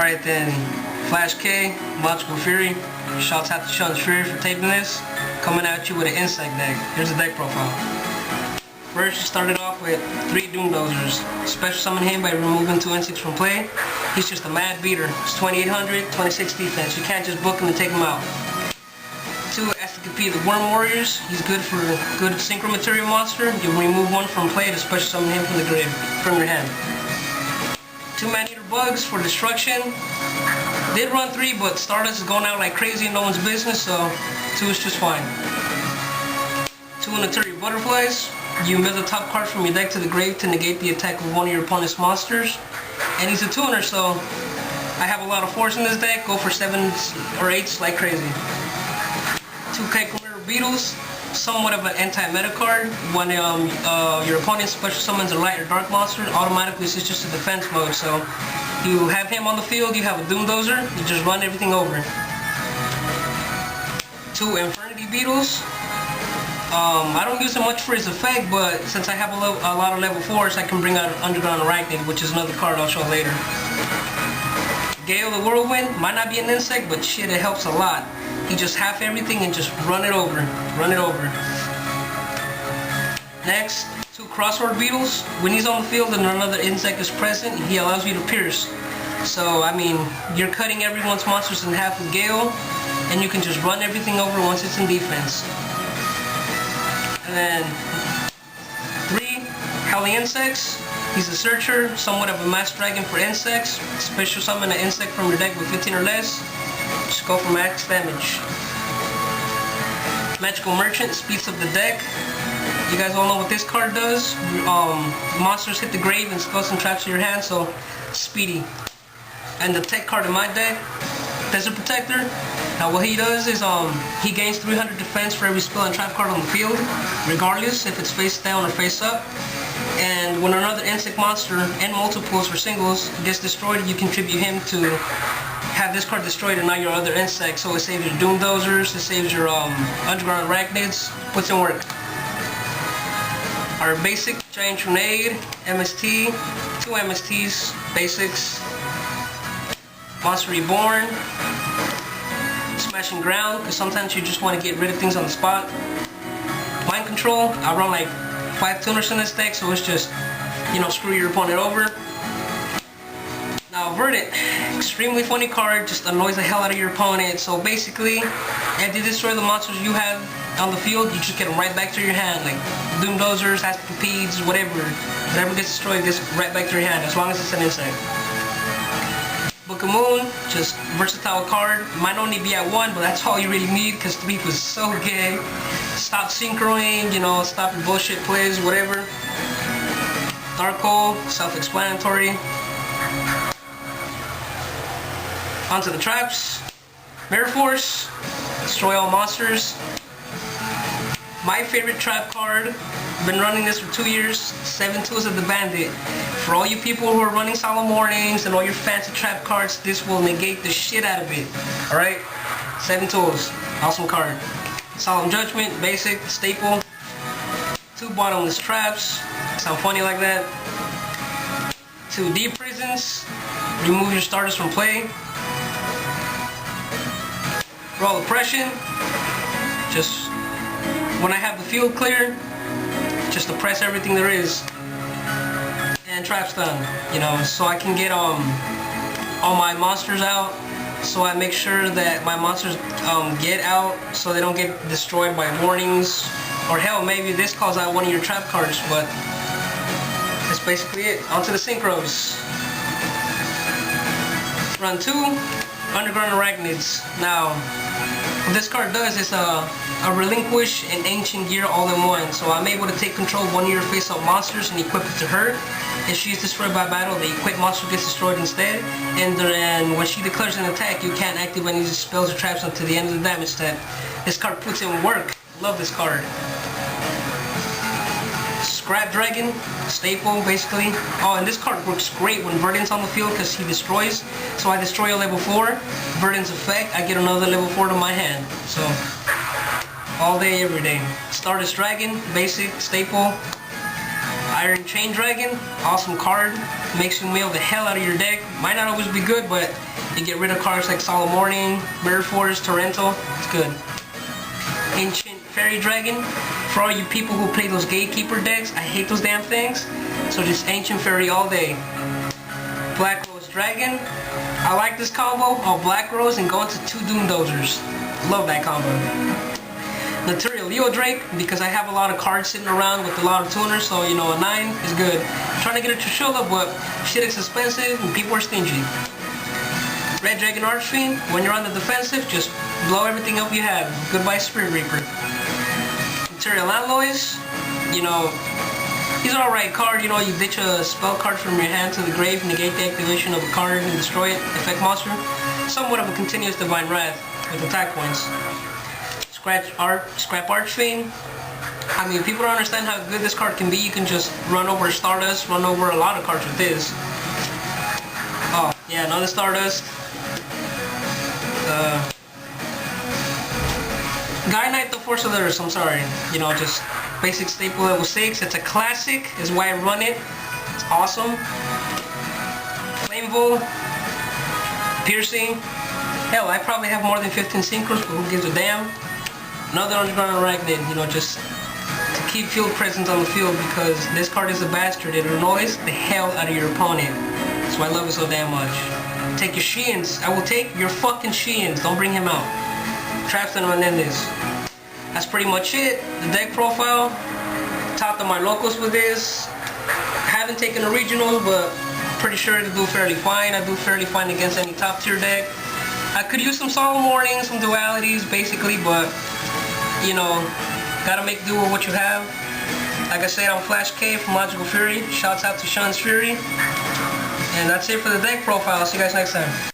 Alright then, Flash K, Logical Fury. Shouts out to Sean's Fury for taping this. Coming at you with an insect deck. Here's the deck profile. First, you started off with 3 Doom Dozers. Special summon him by removing 2 insects from play. He's just a mad beater. It's 2800, 26 defense. You can't just book him and take him out. 2 Asticopy, the Worm Warriors. He's good for good synchro material monster. You remove 1 from play to special summon him from the grid, from your hand. 2 Man-Eater Bugs for destruction. Did run 3, but Stardust is going out like crazy in no one's business, so 2 is just fine. 2 Unitary Butterflies. You mill the top card from your deck to the grave to negate the attack of one of your opponent's monsters. And he's a tuner, so I have a lot of force in this deck. Go for 7s or 8s like crazy. 2 Kakamura Beetles. Somewhat of an anti-meta card. When your opponent special summons a light or dark monster, automatically it's just a defense mode. So you have him on the field, you have a Doom Dozer, you just run everything over. 2 Infernity Beetles. I don't use him much for his effect, but since I have a lot of level 4s, I can bring out Underground Arachnid, which is another card I'll show later. Gale the Whirlwind. Might not be an insect, but shit, it helps a lot. You just half everything and just run it over. Run it over. Next, 2 Crossword Beetles. When he's on the field and another insect is present, he allows you to pierce. So, I mean, you're cutting everyone's monsters in half with Gale, and you can just run everything over once it's in defense. And then 3 Howling Insects. He's a searcher, somewhat of a mass dragon for insects. Special summon an insect from your deck with 15 or less. Just go for max damage. Magical Merchant speeds up the deck. You guys all know what this card does. Monsters hit the grave and spells and traps in your hand, so speedy. And the tech card in my deck, Desert Protector. Now what he does is he gains 300 defense for every spell and trap card on the field, regardless if it's face down or face up. And when another insect monster and multiples or singles gets destroyed, you contribute him to have this card destroyed and not your other insects. So it saves your Doom Dozers, it saves your Underground Arachnids, puts in work. Our basic Giant Trunade, MST, 2 MSTs, basics, Monster Reborn, Smashing Ground, because sometimes you just want to get rid of things on the spot. Mind Control, I run like 5 tuners in this deck, so it's just, screw your opponent over. Now Verdant, extremely funny card, just annoys the hell out of your opponent. So basically, if you destroy the monsters you have on the field, you just get them right back to your hand, like Doom Dozers, Asticopeds, whatever gets destroyed gets right back to your hand, as long as it's an insect. Book of Moon, just versatile card. Might only be at 1, but that's all you really need, because 3 was so gay. Stop synchroing, stop your bullshit plays, whatever. Dark Hole, self-explanatory. Onto the traps. Mirror Force, destroy all monsters. My favorite trap card, been running this for 2 years, 7 Tools of the Bandit. For all you people who are running Solemn Warnings and all your fancy trap cards, this will negate the shit out of it. Alright? 7 Tools, awesome card. Solemn Judgment, basic, staple. 2 Bottomless Traps, sound funny like that. 2 Deep Prisons, remove your starters from play. Raw Oppression, just when I have the field clear, just oppress everything there is. And Trap Stun, so I can get all my monsters out. So I make sure that my monsters get out so they don't get destroyed by warnings. Or hell, maybe this calls out one of your trap cards, but that's basically it. Onto the synchros. Run 2 Underground Arachnids. Now, what this card does is a Relinquish and Ancient Gear all in one. So I'm able to take control of one of your face-up monsters and equip it to her. If she's destroyed by battle, the equipped monster gets destroyed instead. And then when she declares an attack, you can't activate any spells or traps until the end of the damage step. This card puts in work. Love this card. Scrap Dragon, staple basically. Oh, and this card works great when Verdant's on the field because he destroys. So I destroy a level 4, Verdant's effect, I get another level 4 to my hand. So, all day, every day. Stardust Dragon, basic, staple. Iron Chain Dragon, awesome card. Makes you mill the hell out of your deck. Might not always be good, but you get rid of cards like Solemn Warning, Mirror Force, Torrential. It's good. Ancient Fairy Dragon. For all you people who play those Gatekeeper decks, I hate those damn things. So just Ancient Fairy all day. Black Rose Dragon. I like this combo of Black Rose and go into 2 Doom Dozers. Love that combo. Naturia Leo Drake, because I have a lot of cards sitting around with a lot of tuners, so you know a 9 is good. I'm trying to get a Trishula, but shit is expensive and people are stingy. Red Dragon Archfiend, when you're on the defensive, just blow everything up you have. Goodbye Spirit Reaper. Material Alloys, you know, he's an alright card. You know, you ditch a spell card from your hand to the grave, negate the activation of a card and destroy it, effect monster. Somewhat of a continuous Divine Wrath with attack points. Scrap Archfiend. I mean, if people don't understand how good this card can be, you can just run over Stardust, run over a lot of cards with this. Oh, yeah, another Stardust. Guy Knight, the Force of the Earth, I'm sorry. You know, just basic staple level 6. It's a classic, is why I run it. It's awesome. Flamevol. Piercing. Hell, I probably have more than 15 synchros, but who gives a damn? Another Underground Arachnid, you know, just to keep field presence on the field, because this card is a bastard. It annoys the hell out of your opponent. That's why I love it so damn much. Take your Sheins. I will take your fucking Sheins. Don't bring him out. Traps and Menendez. That's pretty much it. The deck profile. Top of my locals with this. I haven't taken a regional, but pretty sure to do fairly fine. I do fairly fine against any top tier deck. I could use some Solemn Warnings, some dualities, basically, but you know, gotta make do with what you have. Like I said, I'm Flash K from Logical Fury. Shouts out to Sean's Fury. And that's it for the deck profile. See you guys next time.